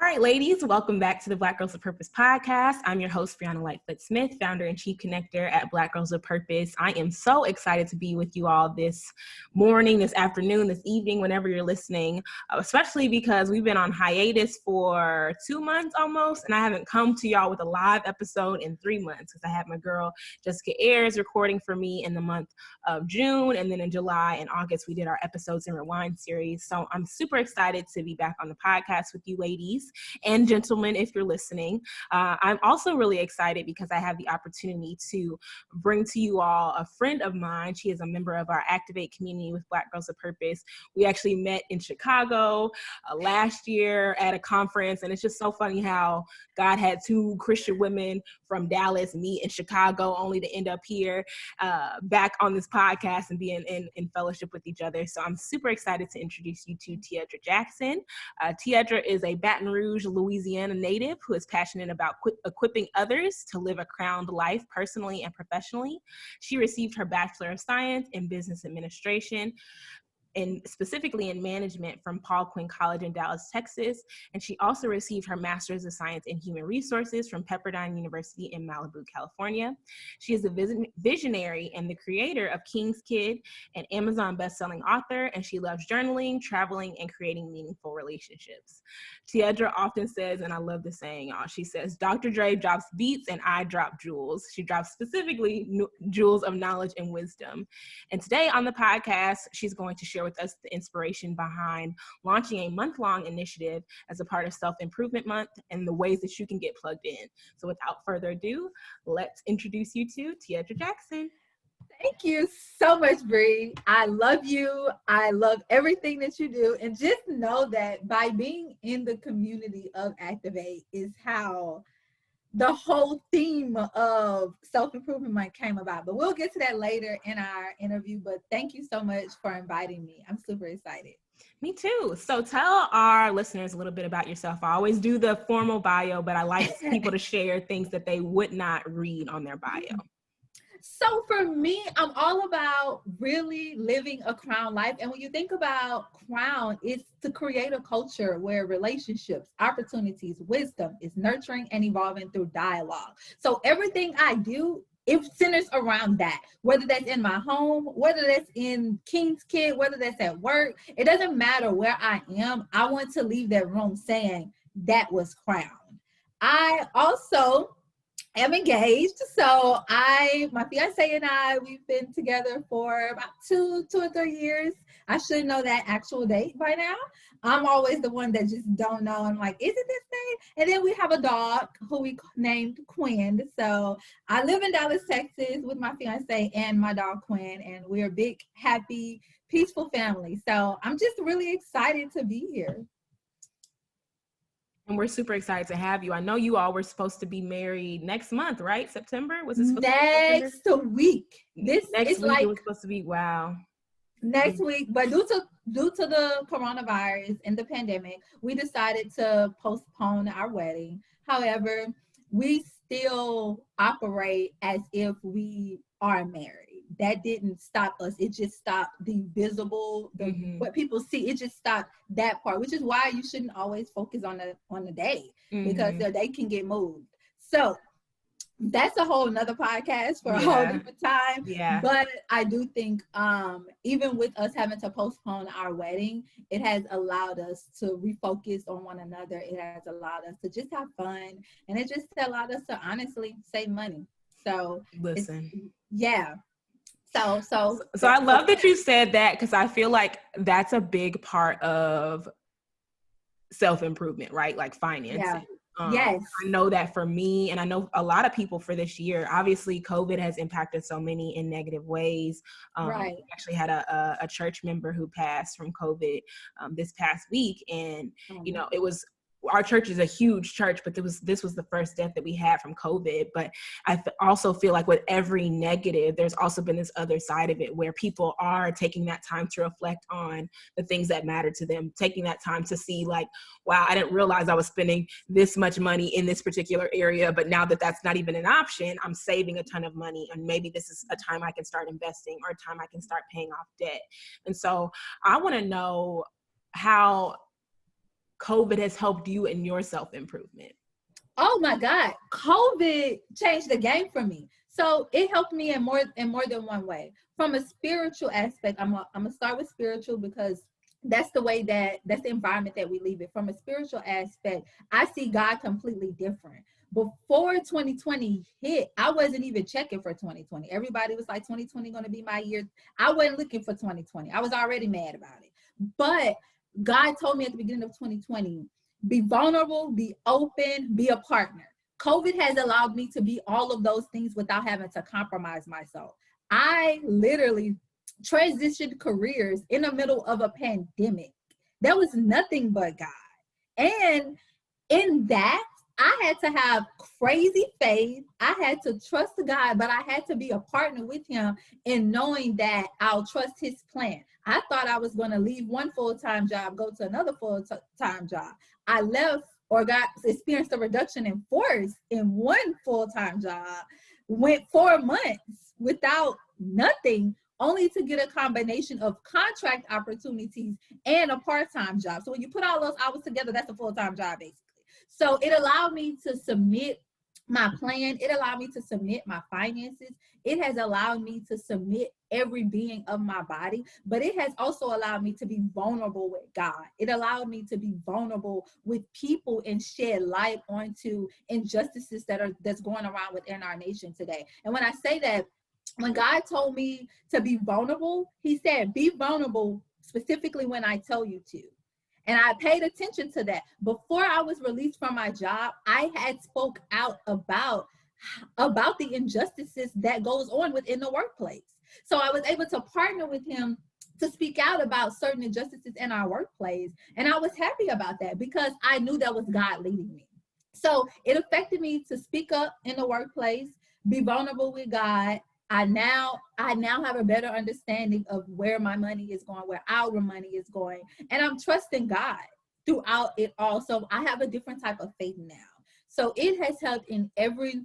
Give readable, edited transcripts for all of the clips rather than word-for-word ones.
All right, ladies, welcome back to the Black Girls of Purpose podcast. I'm your host, Brianna Lightfoot Smith, founder and chief connector at Black Girls of Purpose. I am so excited to be with you all this morning, this afternoon, this evening, whenever you're listening, especially because we've been on hiatus for 2 months almost, and I haven't come to y'all with a live episode in 3 months because I had my girl, Jessica Ayers, recording for me in the month of June, and then in July and August, we did our Episodes in Rewind series. So I'm super excited to be back on the podcast with you ladies and gentlemen, if you're listening. I'm also really excited because I have the opportunity to bring to you all a friend of mine. She is a member of our Activate community with Black Girls of Purpose. We actually met in Chicago last year at a conference, and it's just so funny how God had two Christian women from Dallas meet in Chicago only to end up here back on this podcast and be in fellowship with each other. So I'm super excited to introduce you to Tiedra Jackson. Tiedra is a Baton Rouge, Louisiana native who is passionate about equipping others to live a crowned life personally and professionally. She received her Bachelor of Science in Business Administration, and specifically in management from Paul Quinn College in Dallas, Texas. And she also received her Master's of Science in Human Resources from Pepperdine University in Malibu, California. She is a visionary and the creator of King's Kid, an Amazon bestselling author, and she loves journaling, traveling, and creating meaningful relationships. Tiedra often says, and I love this saying, y'all, she says, Dr. Dre drops beats and I drop jewels. She drops specifically jewels of knowledge and wisdom. And today on the podcast, she's going to share with us the inspiration behind launching a month-long initiative as a part of Self-Improvement Month and the ways that you can get plugged in. So without further ado, let's introduce you to Tiedra Jackson. Thank you so much, Bree. I love you. I love everything that you do. And just know that by being in the community of Activate is how the whole theme of Self-Improvement Month came about. But we'll get to that later in our interview. But thank you so much for inviting me. I'm super excited. Me too. So tell our listeners a little bit about yourself. I always do the formal bio, but I like people to share things that they would not read on their bio. So for me, I'm all about really living a crown life. And when you think about crown, it's to create a culture where relationships, opportunities, wisdom is nurturing and evolving through dialogue. So everything I do, it centers around that, whether that's in my home, whether that's in King's Kid, whether that's at work, it doesn't matter where I am. I want to leave that room saying that was crowned. I also am engaged. So my fiance and I, we've been together for about two or 3 years. I should know that actual date by now. I'm always the one that just don't know. I'm like, is it this day? And then we have a dog who we named Quinn. So I live in Dallas, Texas with my fiance and my dog Quinn, and we're a big, happy, peaceful family. So I'm just really excited to be here. And we're super excited to have you. I know you all were supposed to be married next month, right? September? Was it supposed next to be week? Next week it was supposed to be, wow. Next week, but due to the coronavirus and the pandemic, we decided to postpone our wedding. However, we still operate as if we are married. That didn't stop us. It just stopped the visible, what people see. It just stopped that part, which is why you shouldn't always focus on the day, because the day can get moved. So that's a whole nother podcast for a whole different time. Yeah. But I do think even with us having to postpone our wedding, it has allowed us to refocus on one another. It has allowed us to just have fun, and it just allowed us to honestly save money. So listen, yeah. So I love that you said that, because I feel like that's a big part of self-improvement, right? Like financing. Yes. I know that for me, and I know a lot of people for this year, obviously COVID has impacted so many in negative ways. Right. We actually had a church member who passed from COVID this past week. And, you know, it was, our church is a huge church, but this was the first death that we had from COVID. But I also feel like with every negative, there's also been this other side of it where people are taking that time to reflect on the things that matter to them, taking that time to see like, wow, I didn't realize I was spending this much money in this particular area, but now that that's not even an option, I'm saving a ton of money, and maybe this is a time I can start investing, or a time I can start paying off debt. And so I want to know how COVID has helped you in your self-improvement? Oh my God, COVID changed the game for me. So it helped me in more than one way. From a spiritual aspect, I'm gonna start with spiritual because that's the environment that we live in. From a spiritual aspect, I see God completely different. Before 2020 hit, I wasn't even checking for 2020. Everybody was like, 2020 gonna be my year. I wasn't looking for 2020. I was already mad about it. But God told me at the beginning of 2020, be vulnerable, be open, be a partner. COVID has allowed me to be all of those things without having to compromise myself. I literally transitioned careers in the middle of a pandemic. There was nothing but God. And in that, I had to have crazy faith. I had to trust God, but I had to be a partner with him in knowing that I'll trust his plan. I thought I was going to leave one full-time job, go to another full-time job. I left or experienced a reduction in force in one full-time job, went 4 months without nothing, only to get a combination of contract opportunities and a part-time job. So when you put all those hours together, that's a full-time job, basically. So it allowed me to submit my plan. It allowed me to submit my finances. It has allowed me to submit every being of my body, but it has also allowed me to be vulnerable with God. It allowed me to be vulnerable with people and shed light onto injustices that's going around within our nation today. And when I say that, when God told me to be vulnerable, he said, be vulnerable specifically when I tell you to. And I paid attention to that. Before I was released from my job, I had spoke out about the injustices that goes on within the workplace. So I was able to partner with him to speak out about certain injustices in our workplace. And I was happy about that because I knew that was God leading me. So it affected me to speak up in the workplace, be vulnerable with God. I now have a better understanding of where my money is going, where our money is going, and I'm trusting God throughout it all. So I have a different type of faith now. So it has helped in every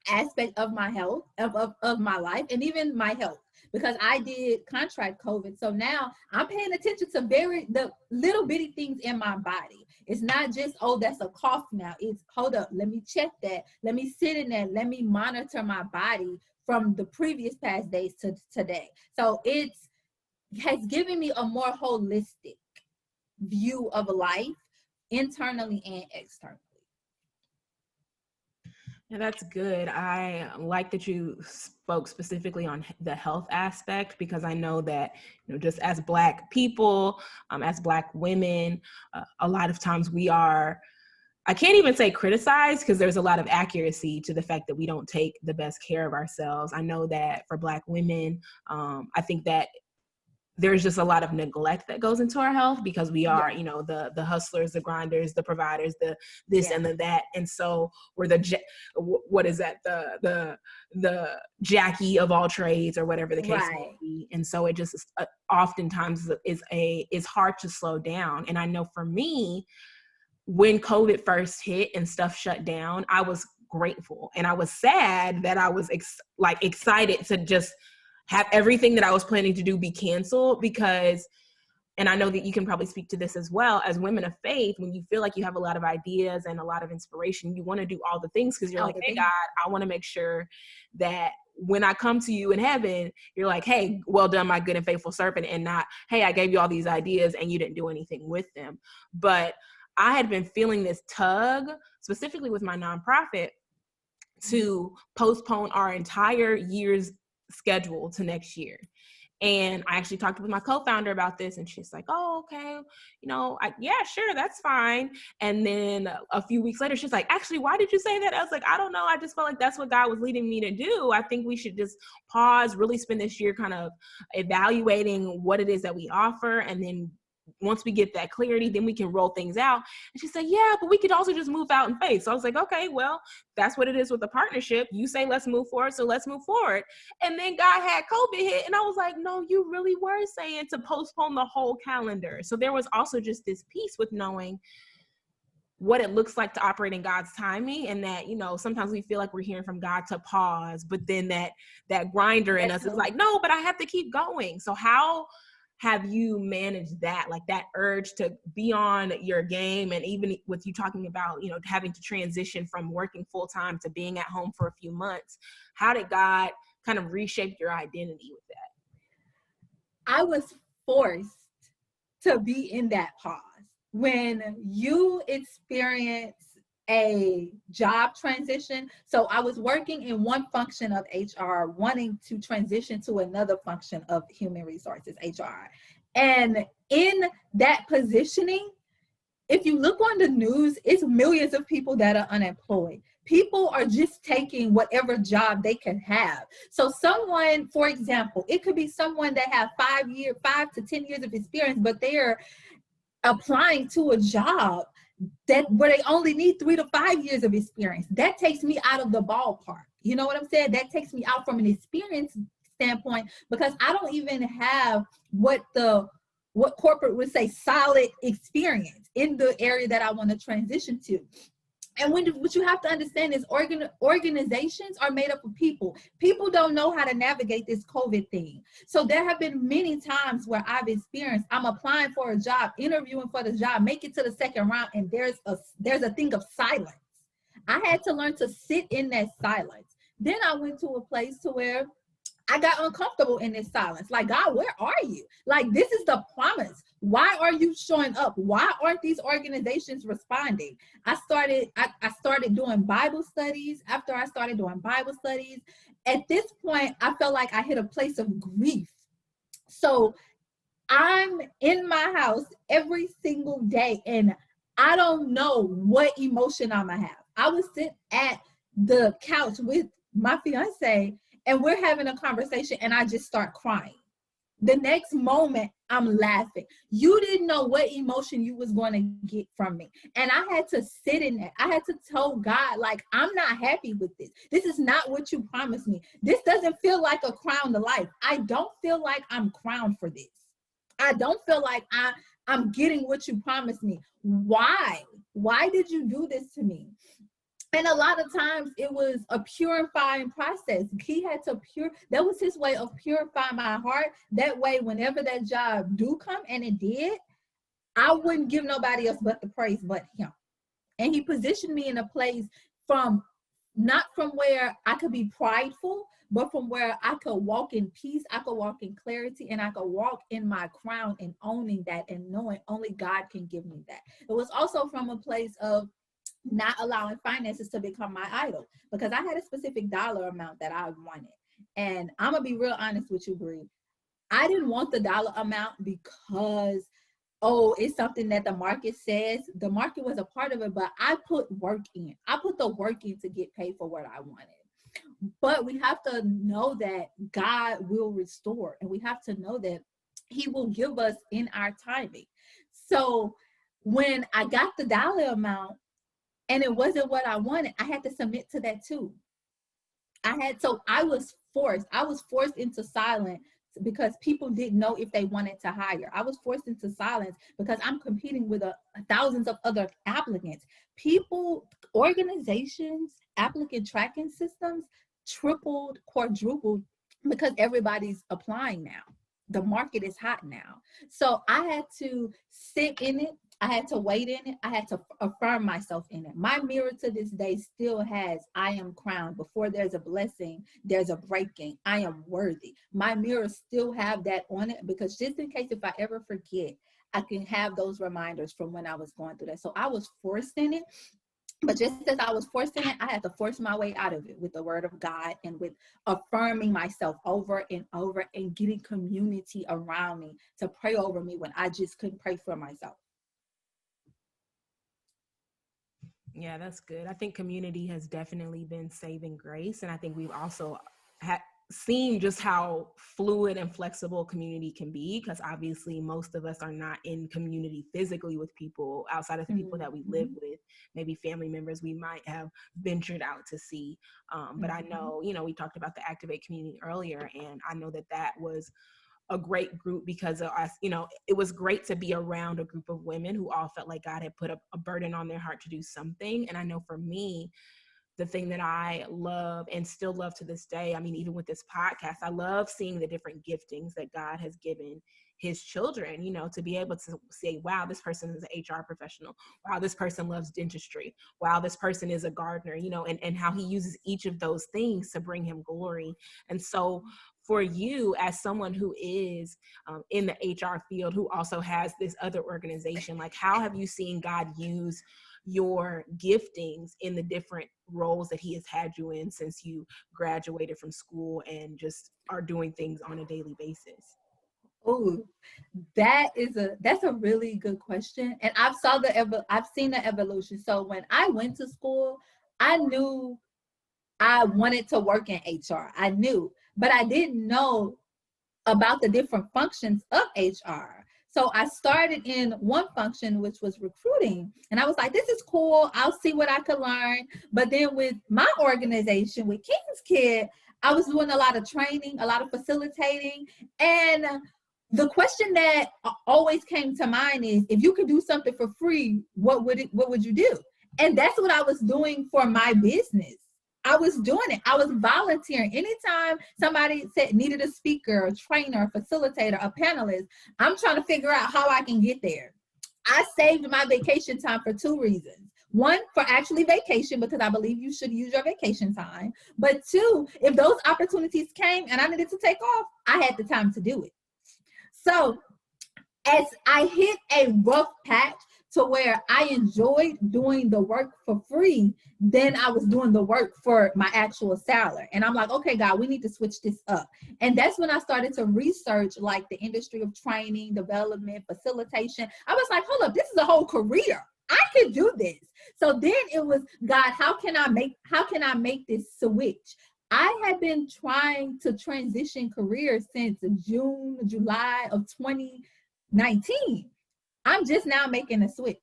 aspect of my health, of my life, and even my health, because I did contract COVID. So now I'm paying attention to the little bitty things in my body. It's not just, oh, that's a cough now. It's, hold up, let me check that. Let me sit in that. Let me monitor my body from the previous past days to today. So it has given me a more holistic view of life, internally and externally. Yeah, that's good. I like that you spoke specifically on the health aspect, because I know that, just as Black people, as Black women, a lot of times we are, I can't even say criticized, because there's a lot of accuracy to the fact that we don't take the best care of ourselves. I know that for Black women, I think that there's just a lot of neglect that goes into our health, because we are, the hustlers, the grinders, the providers, the this and the that. And so we're what is that? The Jackie of all trades, or whatever the case may be. And so it just oftentimes is hard to slow down. And I know for me, when COVID first hit and stuff shut down, I was grateful, and I was sad that I was excited to just have everything that I was planning to do be canceled, because, and I know that you can probably speak to this as well, as women of faith, when you feel like you have a lot of ideas and a lot of inspiration, you want to do all the things, because you're hey, God, I want to make sure that when I come to you in heaven, you're like, hey, well done, my good and faithful servant, and not, hey, I gave you all these ideas and you didn't do anything with them. But I had been feeling this tug, specifically with my nonprofit, to postpone our entire year's schedule to next year. And I actually talked with my co-founder about this, and she's like, oh, okay, yeah, sure, that's fine. And then a few weeks later, she's like, actually, why did you say that? I was like, I don't know. I just felt like that's what God was leading me to do. I think we should just pause, really spend this year kind of evaluating what it is that we offer. And then once we get that clarity, then we can roll things out. And she said, yeah, but we could also just move out in faith. So I was like, okay, well, that's what it is with a partnership. You say, let's move forward. So let's move forward. And then God had COVID hit. And I was like, no, you really were saying to postpone the whole calendar. So there was also just this piece with knowing what it looks like to operate in God's timing, and that, sometimes we feel like we're hearing from God to pause, but then that grinder in us is like, no, but I have to keep going. So how have you managed that, like that urge to be on your game? And even with you talking about, you know, having to transition from working full time to being at home for a few months, how did God kind of reshape your identity with that? I was forced to be in that pause. When you experience a job transition, so I was working in one function of HR, wanting to transition to another function of human resources, HR. And in that positioning, if you look on the news, it's millions of people that are unemployed. People are just taking whatever job they can have. So someone, for example, it could be someone that have 5 to 10 years of experience, but they're applying to a job that where they only need 3 to 5 years of experience. That takes me out of the ballpark. You know what I'm saying? That takes me out from an experience standpoint, because I don't even have what corporate would say solid experience in the area that I want to transition to. And what you have to understand is organizations are made up of people. People don't know how to navigate this COVID thing. So there have been many times where I've experienced, I'm applying for a job, interviewing for the job, make it to the second round, and there's a thing of silence. I had to learn to sit in that silence. Then I went to a place to where I got uncomfortable in this silence. Like, God, where are you? Like, this is the promise. Why are you showing up? Why aren't these organizations responding? I started doing Bible studies. After I started doing Bible studies, at this point, I felt like I hit a place of grief. So I'm in my house every single day, and I don't know what emotion I'm gonna have. I would sit at the couch with my fiance, and we're having a conversation, and I just start crying. The next moment, I'm laughing. You didn't know what emotion you was going to get from me. And I had to sit in that. I had to tell God, like, I'm not happy with this. This is not what you promised me. This doesn't feel like a crown to life. I don't feel like I'm crowned for this. I don't feel like I'm getting what you promised me. Why? Why did you do this to me? And a lot of times it was a purifying process. He had to that was his way of purifying my heart. That way, whenever that job do come, and it did, I wouldn't give nobody else but the praise but him. And he positioned me in a place not from where I could be prideful, but from where I could walk in peace, I could walk in clarity, and I could walk in my crown and owning that and knowing only God can give me that. It was also from a place of not allowing finances to become my idol, because I had a specific dollar amount that I wanted. And I'm gonna be real honest with you, Bree. I didn't want the dollar amount because, oh, it's something that the market says. The market was a part of it, but I put work in. I put the work in to get paid for what I wanted. But we have to know that God will restore, and we have to know that he will give us in our timing. So when I got the dollar amount, and it wasn't what I wanted, I had to submit to that too. I was forced into silence because people didn't know if they wanted to hire. I was forced into silence because I'm competing with thousands of other applicants. Organizations, applicant tracking systems tripled, quadrupled, because everybody's applying now. The market is hot now. So I had to sit in it. I had to wait in it. I had to affirm myself in it. My mirror to this day still has, I am crowned. Before there's a blessing, there's a breaking. I am worthy. My mirror still have that on it, because just in case if I ever forget, I can have those reminders from when I was going through that. So I was forced in it. But just as I was forced in it, I had to force my way out of it with the word of God and with affirming myself over and over and getting community around me to pray over me when I just couldn't pray for myself. Yeah, that's good. I think community has definitely been saving grace. And I think we've also seen just how fluid and flexible community can be, because obviously most of us are not in community physically with people outside of the people that we live with, maybe family members we might have ventured out to see. But I know, we talked about the Activate community earlier, and I know that was a great group because of us. It was great to be around a group of women who all felt like God had put a burden on their heart to do something. And I know for me, the thing that I love and still love to this day, I mean, even with this podcast, I love seeing the different giftings that God has given his children, you know, to be able to say, wow, this person is an HR professional. Wow, this person loves dentistry. Wow, this person is a gardener, you know, and how he uses each of those things to bring him glory. And so for you, as someone who is in the HR field, who also has this other organization, like how have you seen God use your giftings in the different roles that he has had you in since you graduated from school and just are doing things on a daily basis? Oh, that's a really good question. And I've seen the evolution. So when I went to school, I knew I wanted to work in HR. I knew, but I didn't know about the different functions of HR. So I started in one function, which was recruiting. And I was like, this is cool. I'll see what I could learn. But then with my organization, with King's Kid, I was doing a lot of training, a lot of facilitating. And the question that always came to mind is, if you could do something for free, what would you do? And that's what I was doing for my business. I was doing it. I was volunteering. Anytime somebody needed a speaker, a trainer, a facilitator, a panelist, I'm trying to figure out how I can get there. I saved my vacation time for two reasons. One, for actually vacation, because I believe you should use your vacation time. But two, if those opportunities came and I needed to take off, I had the time to do it. So as I hit a rough patch to where I enjoyed doing the work for free, then I was doing the work for my actual salary. And I'm like, okay, God, we need to switch this up. And that's when I started to research like the industry of training, development, facilitation. I was like, hold up, this is a whole career. I could do this. So then it was, God, how can I make this switch? I had been trying to transition careers since July of 2019. I'm just now making a switch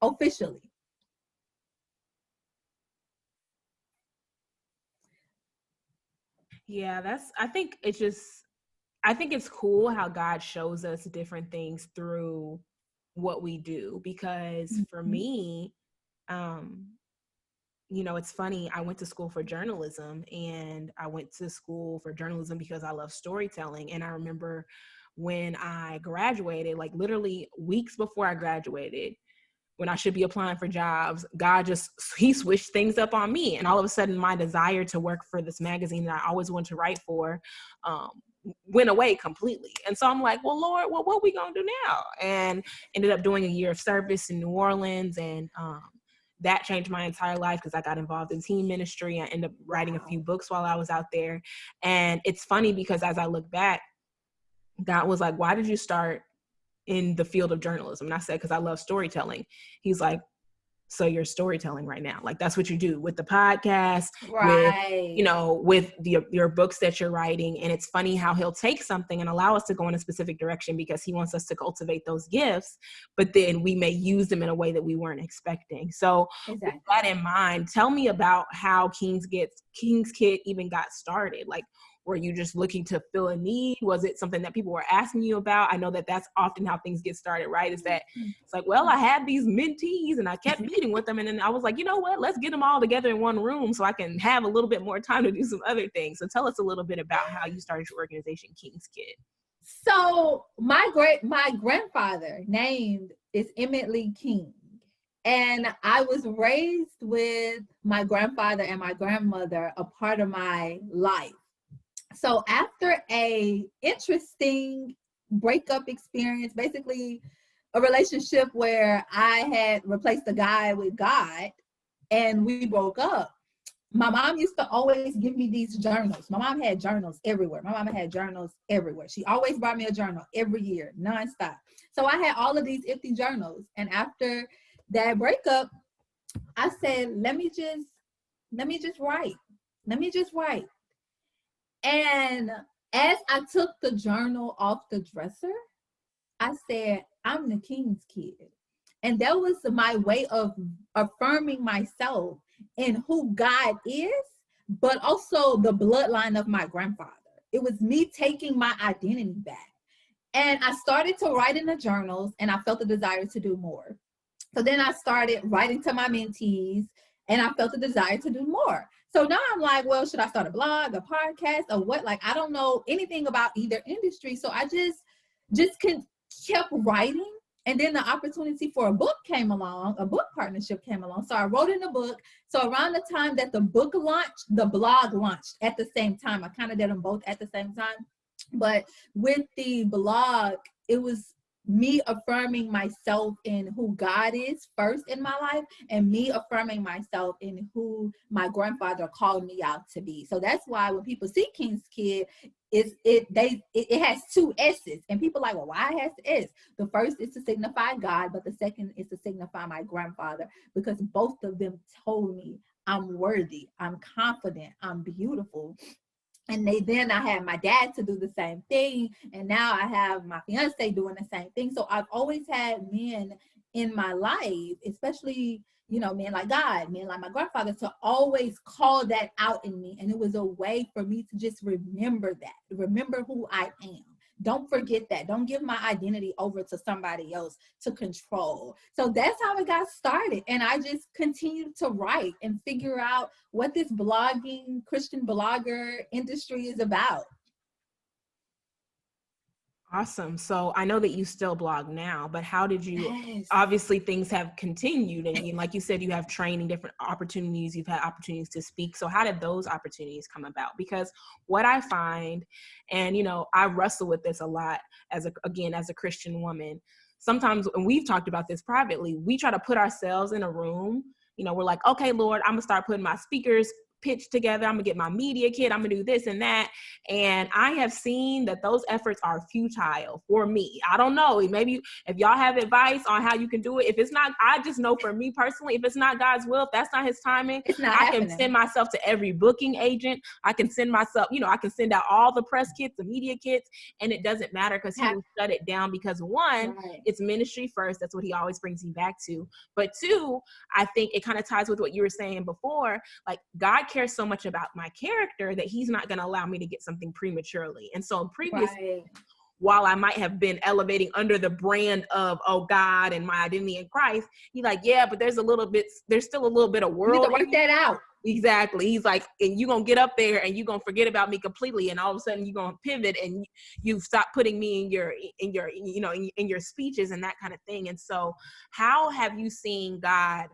officially. Yeah, I think it's cool how God shows us different things through what we do, because for me, you know, it's funny, I went to school for journalism, and I went to school for journalism because I love storytelling. And I remember when I graduated, like literally weeks before I graduated, when I should be applying for jobs, God he switched things up on me. And all of a sudden my desire to work for this magazine that I always wanted to write for went away completely. And so I'm like, well, Lord, what are we going to do now? And ended up doing a year of service in New Orleans. And that changed my entire life because I got involved in teen ministry. I ended up writing a few books while I was out there. And it's funny because as I look back, God was like, why did you start in the field of journalism? And I said, because I love storytelling. He's like, so you're storytelling right now. Like that's what you do with the podcast, right? with your books that you're writing. And it's funny how he'll take something and allow us to go in a specific direction because he wants us to cultivate those gifts, but then we may use them in a way that we weren't expecting. So exactly. With that in mind, tell me about how King's Kid even got started. Like, were you just looking to fill a need? Was it something that people were asking you about? I know that that's often how things get started, right? Is that it's like, well, I had these mentees and I kept meeting with them. And then I was like, you know what? Let's get them all together in one room so I can have a little bit more time to do some other things. So tell us a little bit about how you started your organization, King's Kid. So my grandfather named is Emmett Lee King. And I was raised with my grandfather and my grandmother a part of my life. So after a interesting breakup experience, basically a relationship where I had replaced the guy with God and we broke up, my mom used to always give me these journals. My mom had journals everywhere. She always brought me a journal every year, nonstop. So I had all of these empty journals. And after that breakup, I said, let me just write. And as I took the journal off the dresser, I said, I'm the King's Kid. And that was my way of affirming myself in who God is, but also the bloodline of my grandfather. It was me taking my identity back. And I started to write in the journals, and I felt the desire to do more. So then I started writing to my mentees, and I felt the desire to do more. So now I'm like, well, should I start a blog, a podcast, or what? Like, I don't know anything about either industry. So I just kept writing. And then the opportunity for a book came along, a book partnership came along. So I wrote in the book. So around the time that the book launched, the blog launched at the same time. I kind of did them both at the same time. But with the blog, it was me affirming myself in who God is first in my life, and me affirming myself in who my grandfather called me out to be. So that's why when people see King's Kid, it has two S's, and people are like, well, why it has the S? The first is to signify God, but the second is to signify my grandfather, because both of them told me I'm worthy, I'm confident, I'm beautiful. And then I had my dad to do the same thing. And now I have my fiance doing the same thing. So I've always had men in my life, especially, men like God, men like my grandfather, to always call that out in me. And it was a way for me to just remember who I am. Don't forget that. Don't give my identity over to somebody else to control. So that's how it got started. And I just continued to write and figure out what this blogging, Christian blogger industry is about. Awesome. So I know that you still blog now, but how did you, Yes. Obviously things have continued, and like you said, you have training, different opportunities, you've had opportunities to speak. So how did those opportunities come about? Because what I find, and I wrestle with this a lot as a Christian woman, sometimes, and we've talked about this privately, we try to put ourselves in a room, we're like, okay, Lord, I'm gonna start putting my speakers pitch together. I'm gonna get my media kit. I'm gonna do this and that. And I have seen that those efforts are futile for me. I don't know. Maybe if y'all have advice on how you can do it. If it's not, I just know for me personally, if it's not God's will, if that's not his timing, I can send myself to every booking agent. I can send myself, I can send out all the press kits, the media kits, and it doesn't matter because he will shut it down because one, it's ministry first. That's what he always brings me back to. But two, I think it kind of ties with what you were saying before. Like, God cares so much about my character that he's not going to allow me to get something prematurely. And so previously, while I might have been elevating under the brand of, God and my identity in Christ, he's like, yeah, but there's still a little bit of world. You need to work that out. Exactly. He's like, and you're going to get up there and you're going to forget about me completely. And all of a sudden you're going to pivot and you stop putting me in your speeches and that kind of thing. And so how have you seen God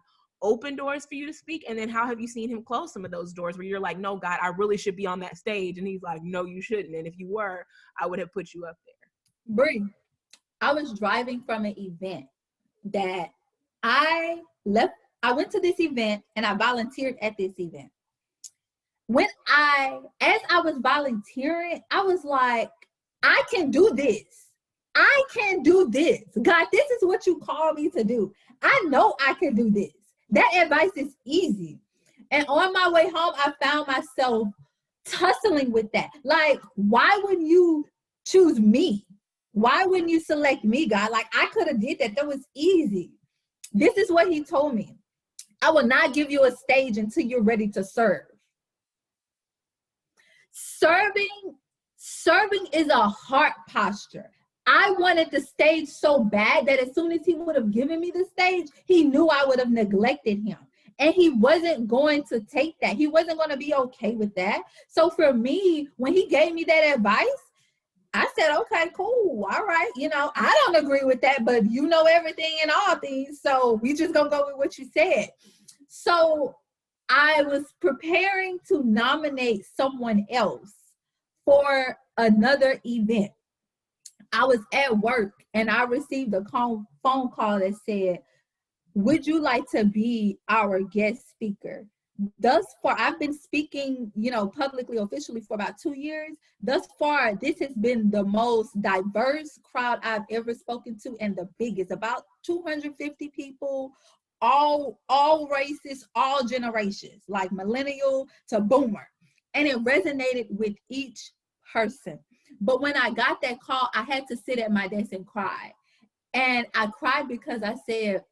open doors for you to speak? And then how have you seen him close some of those doors where you're like, no, God, I really should be on that stage. And he's like, no, you shouldn't. And if you were, I would have put you up there. Bree, I was driving from an event that I left. I went to this event and I volunteered at this event. As I was volunteering, I was like, I can do this. I can do this. God, this is what you call me to do. I know I can do this. That advice is easy. And on my way home, I found myself tussling with that. Like, why wouldn't you choose me? Why wouldn't you select me, God? Like, I could have did that. That was easy. This is what he told me. I will not give you a stage until you're ready to serve. Serving is a heart posture. I wanted the stage so bad that as soon as he would have given me the stage, he knew I would have neglected him. And he wasn't going to take that. He wasn't going to be okay with that. So for me, when he gave me that advice, I said, okay, cool. All right. I don't agree with that, but you know everything and all things. So we just going to go with what you said. So I was preparing to nominate someone else for another event. I was at work and I received a phone call that said, would you like to be our guest speaker? Thus far, I've been speaking, publicly, officially for about 2 years. Thus far, this has been the most diverse crowd I've ever spoken to, and the biggest, about 250 people, all races, all generations, like millennial to boomer. And it resonated with each person. But when I got that call, I had to sit at my desk and cry. And I cried because I said,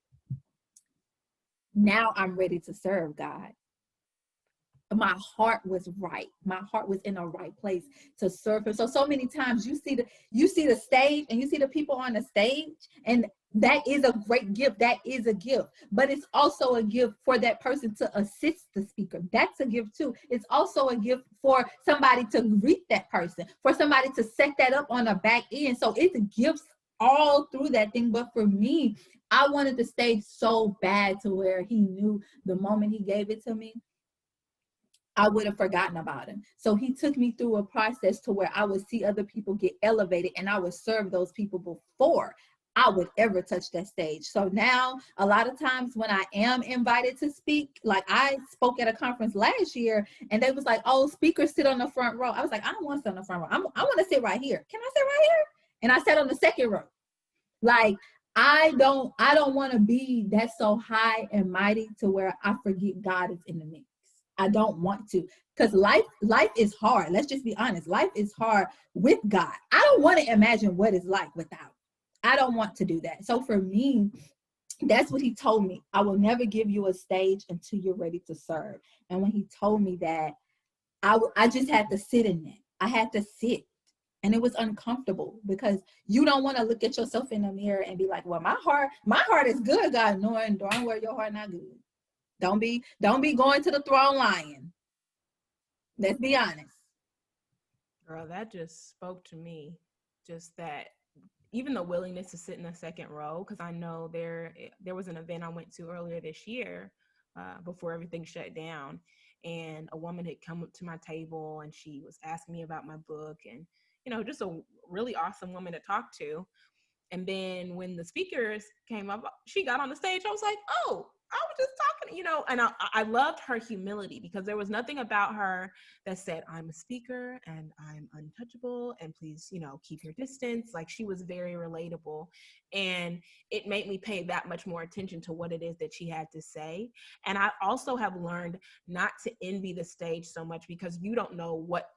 now I'm ready to serve God. My heart was right. My heart was in the right place to serve him. So many times you see the stage and you see the people on the stage, and that is a great gift. That is a gift. But it's also a gift for that person to assist the speaker. That's a gift too. It's also a gift for somebody to greet that person, for somebody to set that up on the back end. So it's gifts all through that thing. But for me, I wanted the stage so bad to where he knew the moment he gave it to me, I would have forgotten about him. So he took me through a process to where I would see other people get elevated, and I would serve those people before I would ever touch that stage. So now a lot of times when I am invited to speak, like I spoke at a conference last year and they was like, oh, speakers sit on the front row. I was like, I don't want to sit on the front row. I want to sit right here. Can I sit right here? And I sat on the second row. Like, I don't want to be that so high and mighty to where I forget God is in the mix. I don't want to, because life is hard. Let's just be honest. Life is hard with God. I don't want to imagine what it's like without. I don't want to do that. So for me, that's what he told me. I will never give you a stage until you're ready to serve. And when he told me that, I just had to sit in that. I had to sit. And it was uncomfortable because you don't want to look at yourself in the mirror and be like, well, my heart is good, God, knowing darn well your heart not good. Don't be going to the throne lying. Let's be honest. Girl, that just spoke to me. Just that, even the willingness to sit in the second row, because I know there was an event I went to earlier this year before everything shut down, and a woman had come up to my table and she was asking me about my book, and just a really awesome woman to talk to. And then when the speakers came up, she got on the stage. I was like, oh, I was just talking, and I loved her humility, because there was nothing about her that said, I'm a speaker and I'm untouchable and please, keep your distance. Like, she was very relatable, and it made me pay that much more attention to what it is that she had to say. And I also have learned not to envy the stage so much, because you don't know what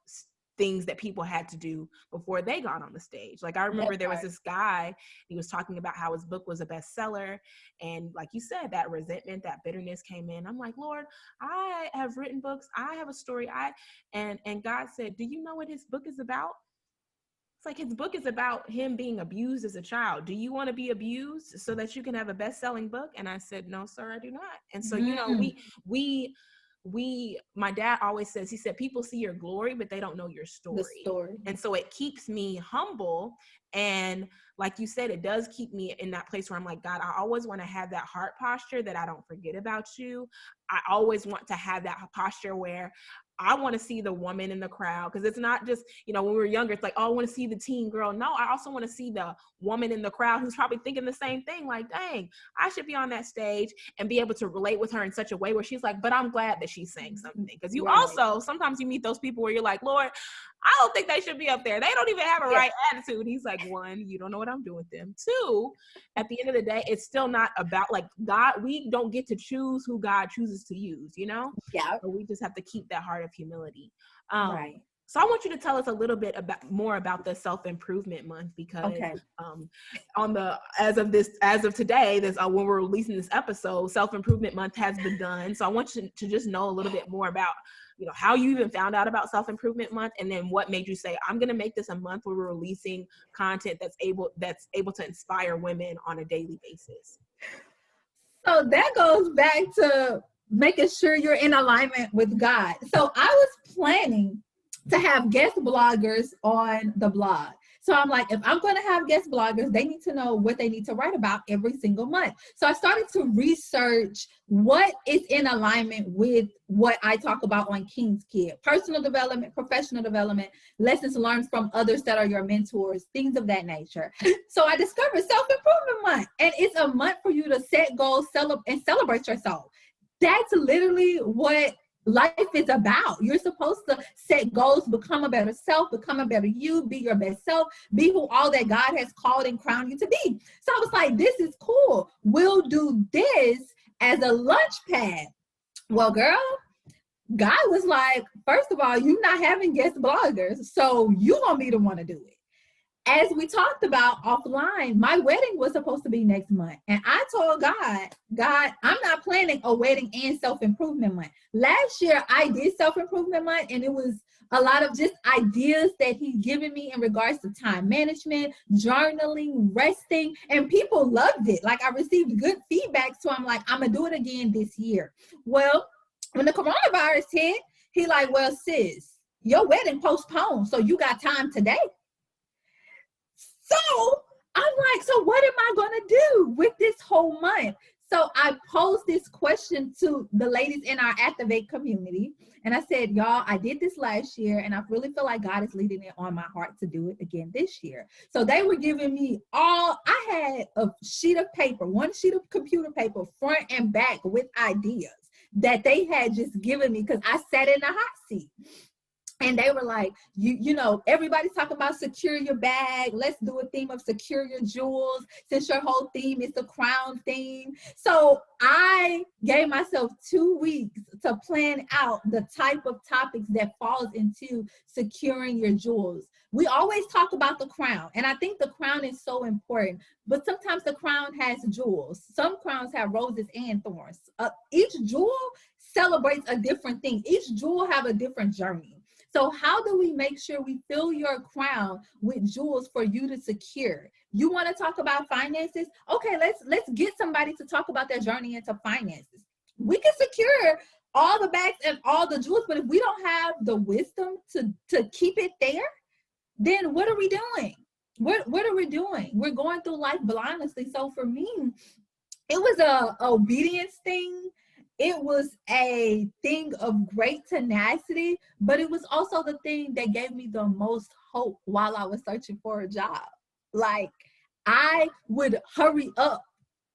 things that people had to do before they got on the stage. Like, I remember there was this guy, he was talking about how his book was a bestseller. And like you said, that resentment, that bitterness came in. I'm like, Lord, I have written books. I have a story. And God said, do you know what his book is about? It's like, his book is about him being abused as a child. Do you want to be abused so that you can have a best-selling book? And I said, no, sir, I do not. And so, my dad always says, he said, people see your glory, but they don't know your story. The story. And so it keeps me humble. And like you said, it does keep me in that place where I'm like, God, I always want to have that heart posture that I don't forget about you. I always want to have that posture where I want to see the woman in the crowd, because it's not just, when we were younger, it's like, oh, I want to see the teen girl. No, I also want to see the woman in the crowd who's probably thinking the same thing. Like, dang, I should be on that stage, and be able to relate with her in such a way where she's like, but I'm glad that she's saying something. Because you also, sometimes you meet those people where you're like, Lord, I don't think they should be up there. They don't even have a right attitude. He's like, one, you don't know what I'm doing with them. Two, at the end of the day, it's still not about, like, God, we don't get to choose who God chooses to use, Yeah. So we just have to keep that heart of humility. Right. So I want you to tell us a little bit more about the self-improvement month, because as of today, when we're releasing this episode, self-improvement month has begun. So I want you to just know a little bit more about, how you even found out about self-improvement month, and then what made you say, I'm going to make this a month where we're releasing content that's able to inspire women on a daily basis. So that goes back to making sure you're in alignment with God. So I was planning to have guest bloggers on the blog. So I'm like, if I'm going to have guest bloggers, they need to know what they need to write about every single month. So I started to research what is in alignment with what I talk about on King's Kid: personal development, professional development, lessons learned from others that are your mentors, things of that nature. So I discovered Self-Improvement Month, and it's a month for you to set goals, and celebrate yourself. That's literally what life is about. You're supposed to set goals, become a better self, become a better you, be your best self, be who all that God has called and crowned you to be. So I was like, this is cool. We'll do this as a launch pad. Well, girl, God was like, first of all, you're not having guest bloggers, so you gonna be the one to do it. As we talked about offline, my wedding was supposed to be next month. And I told God, I'm not planning a wedding and self-improvement month. Last year, I did self-improvement month, and it was a lot of just ideas that he's given me in regards to time management, journaling, resting, and people loved it. Like, I received good feedback, so I'm like, I'm gonna do it again this year. Well, when the coronavirus hit, he like, well, sis, your wedding postponed, so you got time today. So I'm like, so what am I gonna do with this whole month? So I posed this question to the ladies in our Activate community. And I said, y'all, I did this last year, and I really feel like God is leading it on my heart to do it again this year. So they were giving me I had a sheet of paper, one sheet of computer paper, front and back, with ideas that they had just given me because I sat in the hot seat. And they were like, you know, everybody's talking about secure your bag. Let's do a theme of secure your jewels, since your whole theme is the crown theme. So I gave myself 2 weeks to plan out the type of topics that falls into securing your jewels. We always talk about the crown, and I think the crown is so important, but sometimes the crown has jewels. Some crowns have roses and thorns. Each jewel celebrates a different thing. Each jewel have a different journey. So how do we make sure we fill your crown with jewels for you to secure? You want to talk about finances? Okay, let's get somebody to talk about their journey into finances. We can secure all the bags and all the jewels, but if we don't have the wisdom to keep it there, then what are we doing? What are we doing? We're going through life blindly. So for me, it was a obedience thing. It was a thing of great tenacity, but it was also the thing that gave me the most hope while I was searching for a job. Like, I would hurry up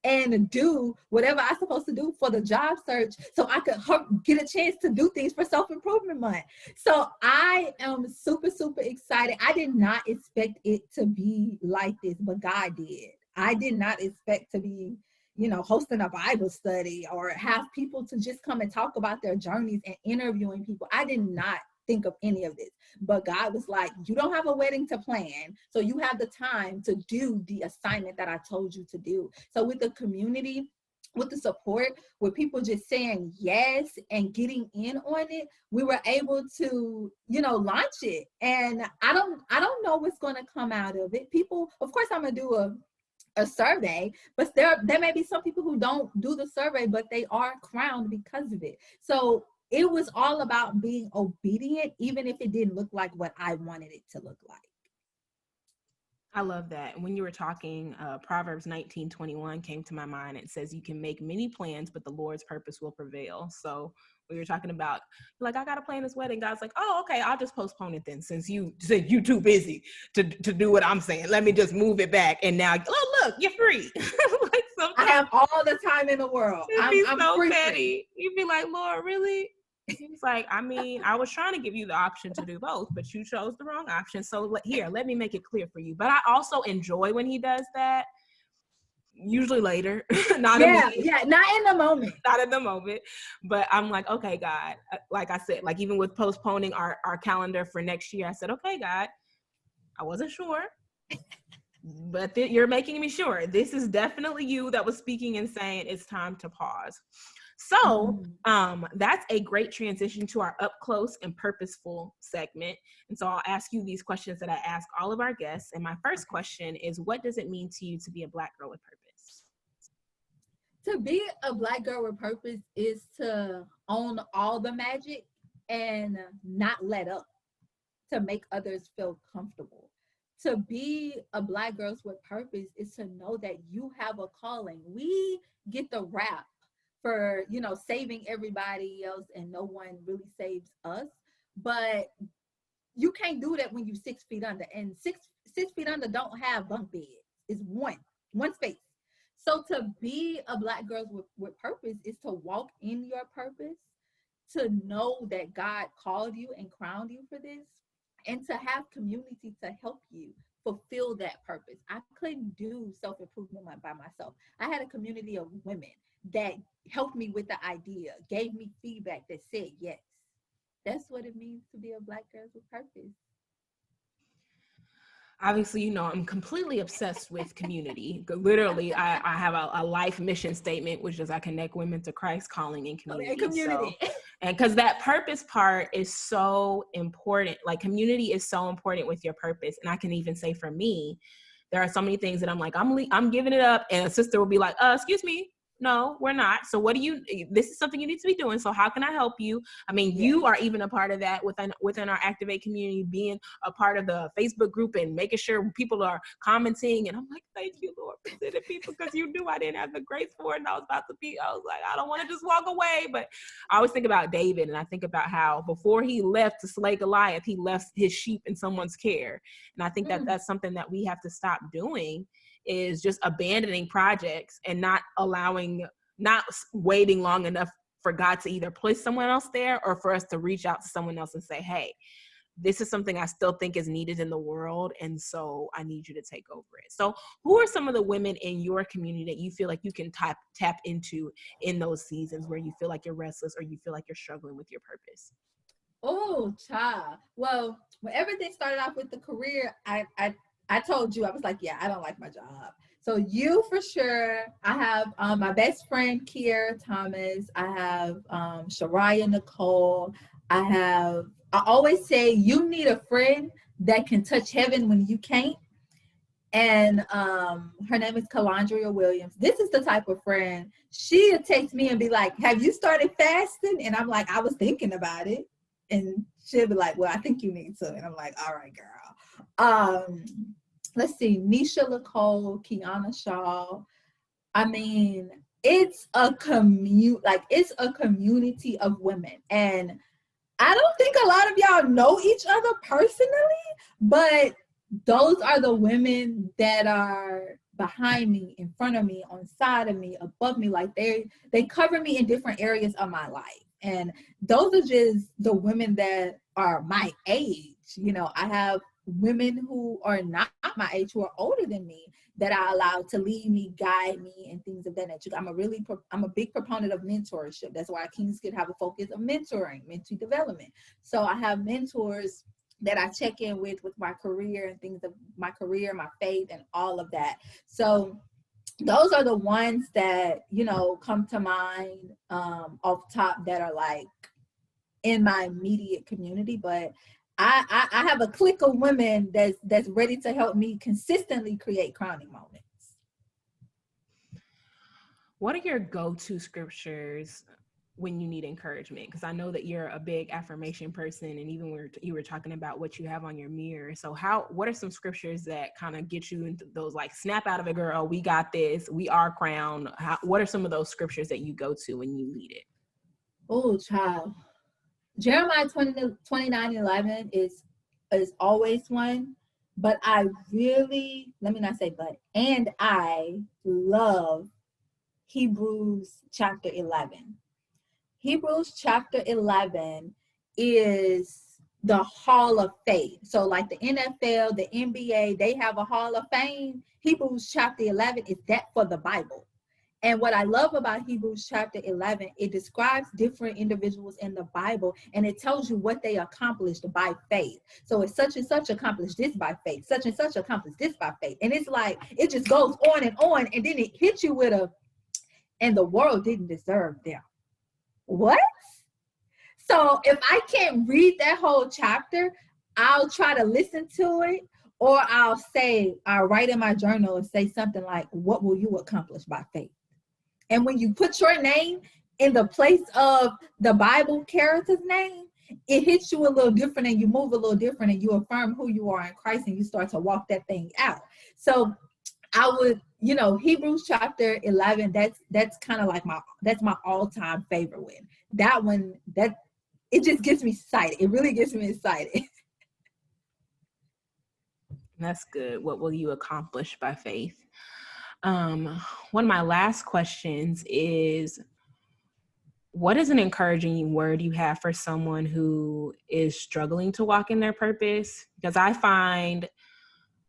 and do whatever I'm supposed to do for the job search so I could get a chance to do things for self-improvement month. So I am super, super excited. I did not expect it to be like this, but God did. I did not expect to be, you know, hosting a Bible study or have people to just come and talk about their journeys and interviewing people. I did not think of any of this, but God was like, you don't have a wedding to plan, so you have the time to do the assignment that I told you to do. So with the community, with the support, with people just saying yes and getting in on it, we were able to, you know, launch it. And I don't know what's going to come out of it. People, of course, I'm going to do a survey, but there may be some people who don't do the survey, but they are crowned because of it. So it was all about being obedient, even if it didn't look like what I wanted it to look like. I love that. When you were talking, Proverbs 19:21 came to my mind. It says, you can make many plans, but the Lord's purpose will prevail. So we were talking about, like, I got to plan this wedding. God's like, oh, okay, I'll just postpone it then, since you said you too busy to do what I'm saying. Let me just move it back. And now, oh, look, you're free. Like, I have all the time in the world. I'm so free. petty. You'd be like, Lord, really? He's like, I mean, I was trying to give you the option to do both, but you chose the wrong option. So here, let me make it clear for you. But I also enjoy when he does that. Usually later, not in the moment. Not in the moment. But I'm like, okay, God, like I said, like even with postponing our calendar for next year, I said, okay, God, I wasn't sure, but you're making me sure. This is definitely you that was speaking and saying it's time to pause. So that's a great transition to our up close and purposeful segment. And so I'll ask you these questions that I ask all of our guests. And my first question is, what does it mean to you to be a Black girl with purpose? To be a Black girl with purpose is to own all the magic and not let up, to make others feel comfortable. To be a Black girl with purpose is to know that you have a calling. We get the rap for, you know, saving everybody else and no one really saves us. But you can't do that when you're 6 feet under. And six feet under don't have bunk beds. It's one space. So to be a Black girl with purpose is to walk in your purpose, to know that God called you and crowned you for this, and to have community to help you fulfill that purpose. I couldn't do self-improvement by myself. I had a community of women that helped me with the idea, gave me feedback that said yes. That's what it means to be a Black girl with purpose. Obviously, I'm completely obsessed with community. Literally, I have a life mission statement, which is I connect women to Christ calling in community. Community. So, and because that purpose part is so important, like community is so important with your purpose. And I can even say for me, there are so many things that I'm like, I'm giving it up. And a sister will be like, excuse me. No, we're not. So this is something you need to be doing. So how can I help you? I mean, you are even a part of that within our Activate community, being a part of the Facebook group and making sure people are commenting. And I'm like, thank you, Lord, for sending people, because you knew I didn't have the grace for it. And I was like, I don't want to just walk away. But I always think about David, and I think about how before he left to slay Goliath, he left his sheep in someone's care. And I think that that's something that we have to stop doing, is just abandoning projects and not waiting long enough for God to either place someone else there or for us to reach out to someone else and say, hey, this is something I still think is needed in the world, and so I need you to take over it. So who are some of the women in your community that you feel like you can tap into in those seasons where you feel like you're restless or you feel like you're struggling with your purpose? Oh, child. Well, when everything started off with the career, I told you, I was like, yeah, I don't like my job. So you for sure. I have my best friend, Kiera Thomas. I have Shariah Nicole. I always say you need a friend that can touch heaven when you can't. And her name is Calandria Williams. This is the type of friend, she'll text me and be like, have you started fasting? And I'm like, I was thinking about it. And she'll be like, well, I think you need to. And I'm like, all right, girl. Let's see, Nisha Nicole, Kiana Shaw. I mean, it's a community of women. And I don't think a lot of y'all know each other personally, but those are the women that are behind me, in front of me, on side of me, above me. Like they cover me in different areas of my life. And those are just the women that are my age. I have women who are not my age, who are older than me, that I allow to lead me, guide me, and things of that nature. I'm a big proponent of mentorship. That's why Kings could have a focus of mentoring, mentee development. So I have mentors that I check in with my career and things of my career, my faith, and all of that. So those are the ones that, come to mind off top that are like in my immediate community. But I have a clique of women that's ready to help me consistently create crowning moments. What are your go-to scriptures when you need encouragement? Because I know that you're a big affirmation person, and even when you were talking about what you have on your mirror. So what are some scriptures that kind of get you into those, like, snap out of it, girl, we got this, we are crowned? What are some of those scriptures that you go to when you need it? Oh, child. Jeremiah 29:11 is always one, but I love Hebrews chapter 11. Hebrews chapter 11 is the hall of faith. So like the NFL, the NBA, they have a hall of fame. Hebrews chapter 11 is that for the Bible. And what I love about Hebrews chapter 11, it describes different individuals in the Bible, and it tells you what they accomplished by faith. So it's such and such accomplished this by faith, such and such accomplished this by faith. And it's like, it just goes on, and then it hits you with and the world didn't deserve them. What? So if I can't read that whole chapter, I'll try to listen to it, or I'll write in my journal and say something like, what will you accomplish by faith? And when you put your name in the place of the Bible character's name, it hits you a little different, and you move a little different, and you affirm who you are in Christ, and you start to walk that thing out. So I would, Hebrews chapter 11, that's kind of like that's my all-time favorite one. That one, it just gets me excited. It really gets me excited. That's good. What will you accomplish by faith? One of my last questions is, what is an encouraging word you have for someone who is struggling to walk in their purpose? Because I find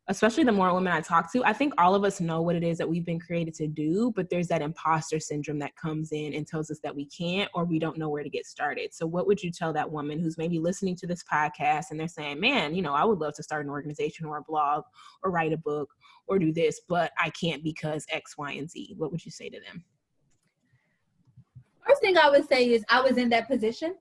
especially the more women I talk to, I think all of us know what it is that we've been created to do, but there's that imposter syndrome that comes in and tells us that we can't, or we don't know where to get started. So what would you tell that woman who's maybe listening to this podcast and they're saying, man, you know, I would love to start an organization or a blog or write a book or do this, but I can't because X, Y, and Z. What would you say to them? First thing I would say is I was in that position.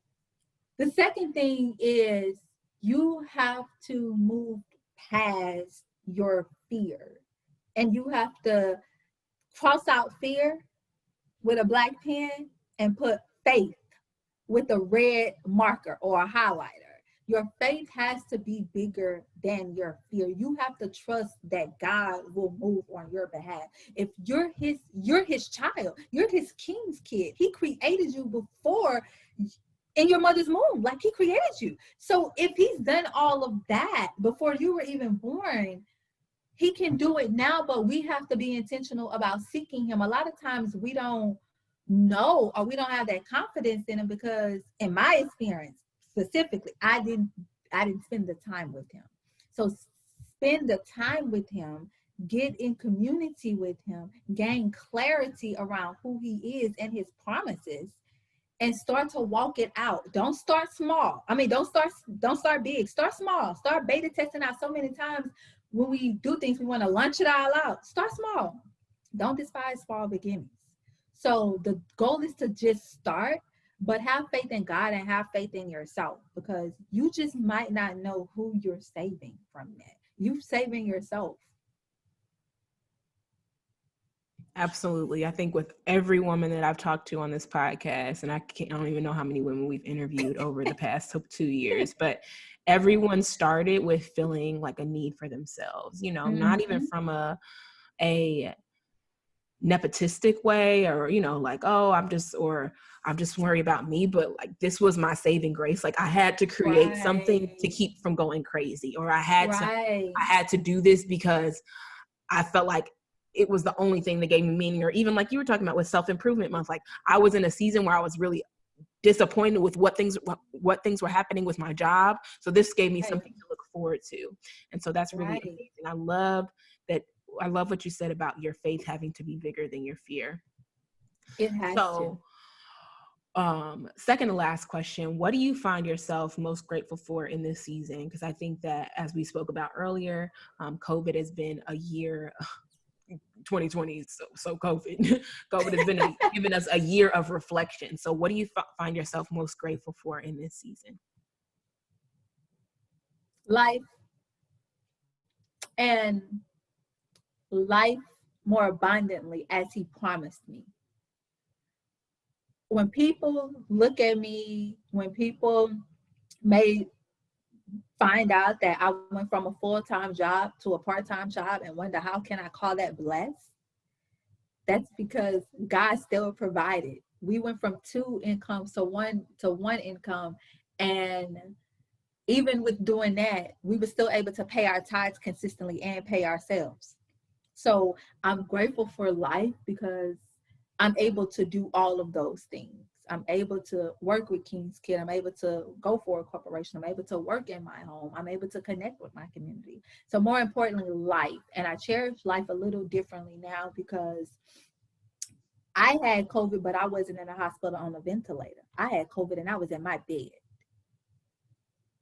The second thing is you have to move past your fear, and you have to cross out fear with a black pen and put faith with a red marker or a highlighter. Your faith has to be bigger than your fear. You have to trust that God will move on your behalf. If you're his child, you're his king's kid. He created you before in your mother's womb, like he created you. So if he's done all of that before you were even born, he can do it now, but we have to be intentional about seeking him. A lot of times we don't know, or we don't have that confidence in him, because in my experience specifically, I didn't spend the time with him. So spend the time with him, get in community with him, gain clarity around who he is and his promises, and start to walk it out. Don't start small. I mean, don't start big. Start small. Start beta testing out. So many times when we do things, we want to launch it all out. Start small. Don't despise small beginnings. So the goal is to just start, but have faith in God and have faith in yourself, because you just might not know who you're saving from that. You're saving yourself. Absolutely. I think with every woman that I've talked to on this podcast, and I don't even know how many women we've interviewed over the past 2 years, but everyone started with feeling like a need for themselves, you know, not even from a nepotistic way, or, you know, like, oh, I'm just worried about me, but like, this was my saving grace. Like I had to create something to keep from going crazy, or I had to do this because I felt like it was the only thing that gave me meaning. Or even like you were talking about with self-improvement month, like I was in a season where I was really disappointed with what things were happening with my job. So this gave me something to look forward to. And so that's really amazing. I love what you said about your faith having to be bigger than your fear. It has to. Second to last question, what do you find yourself most grateful for in this season? Because I think that, as we spoke about earlier, COVID has been a year, 2020, so COVID has been given us a year of reflection. So what do you find yourself most grateful for in this season? Life, and life more abundantly as he promised me. When people look at me, when people may find out that I went from a full-time job to a part-time job and wonder how can I call that blessed, that's because God still provided. We went from 2 incomes to one income, and even with doing that, we were still able to pay our tithes consistently and pay ourselves. So I'm grateful for life because I'm able to do all of those things. I'm able to work with King's Kid. I'm able to go for a corporation. I'm able to work in my home. I'm able to connect with my community. So more importantly, life. And I cherish life a little differently now because I had COVID, but I wasn't in a hospital on a ventilator. I had COVID and I was in my bed.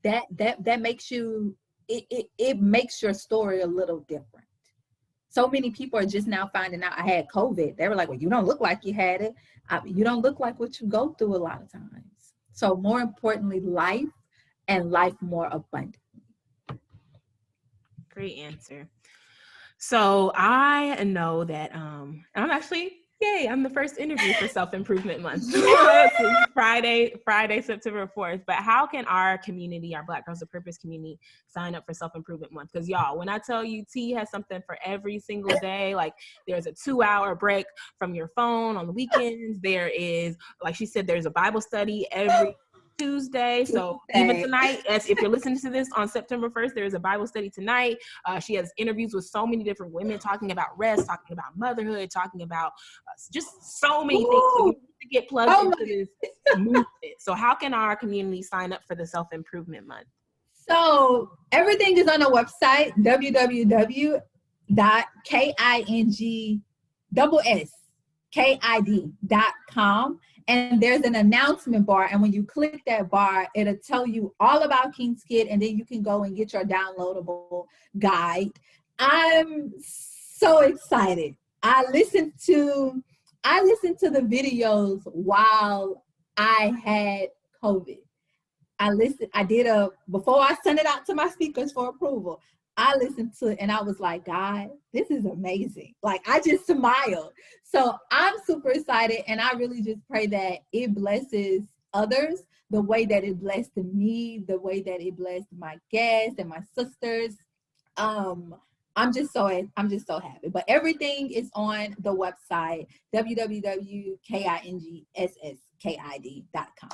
That makes you, it makes your story a little different. So many people are just now finding out I had COVID. They were like, well, you don't look like you had it. You don't look like what you go through a lot of times. So more importantly, life, and life more abundantly. Great answer. So I know that I'm the first interview for Self-Improvement Month. Friday, September 4th. But how can our community, our Black Girls of Purpose community, sign up for Self-Improvement Month? Because y'all, when I tell you T has something for every single day, like there's a 2-hour break from your phone on the weekends. There is, like she said, there's a Bible study every Tuesday. So even tonight, as if you're listening to this on September 1st, there is a Bible study tonight. She has interviews with so many different women talking about rest, talking about motherhood, talking about just so many things. So you need to get plugged into this movement. So how can our community sign up for the Self-Improvement Month? So everything is on the website, www.kingskid.com. And there's an announcement bar. And when you click that bar, it'll tell you all about King's Kid. And then you can go and get your downloadable guide. I'm so excited. I listened to the videos while I had COVID. Before I sent it out to my speakers for approval, I listened to it and I was like, God, this is amazing. Like, I just smiled. So I'm super excited, and I really just pray that it blesses others the way that it blessed me, the way that it blessed my guests and my sisters. I'm just so happy. But everything is on the website, www.kingskid.com.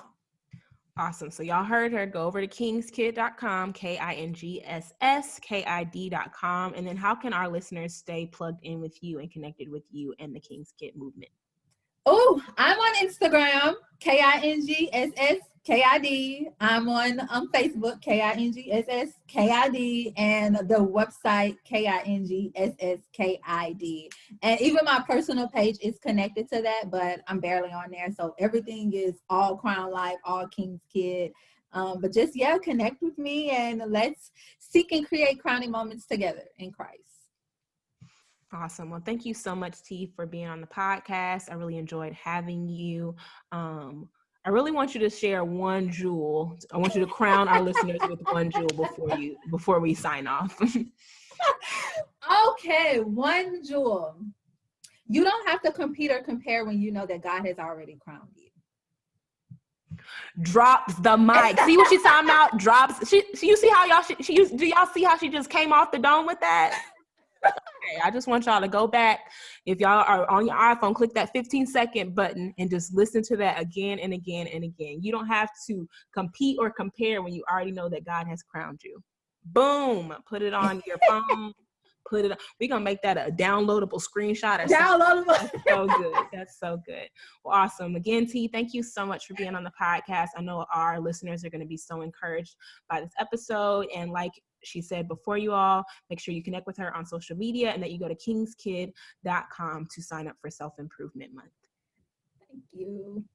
Awesome. So y'all heard her. Go over to kingskid.com, KINGSSKID.com. And then how can our listeners stay plugged in with you and connected with you and the King's Kid movement? Oh, I'm on Instagram, KINGSSKID. I'm on Facebook, KINGSSKID, and the website, KINGSSKID. And even my personal page is connected to that, but I'm barely on there. So everything is all Crown Life, all King's Kid. But just, connect with me, and let's seek and create crowning moments together in Christ. Awesome. Well, thank you so much, T, for being on the podcast. I really enjoyed having you. I really want you to share one jewel. I want you to crown our listeners with one jewel before we sign off. Okay, one jewel. You don't have to compete or compare when you know that God has already crowned you. Drops the mic. See what she's talking about? Drops. You see how y'all? Do y'all see how she just came off the dome with that? Okay, I just want y'all to go back. If y'all are on your iPhone, click that 15-second button and just listen to that again and again and again. You don't have to compete or compare when you already know that God has crowned you. Boom. Put it on your phone. We're going to make that a downloadable screenshot. Downloadable. That's so good. That's so good. Well, awesome. Again, T, thank you so much for being on the podcast. I know our listeners are going to be so encouraged by this episode. And like she said before, you all, make sure you connect with her on social media and that you go to kingskid.com to sign up for Self-Improvement Month. Thank you.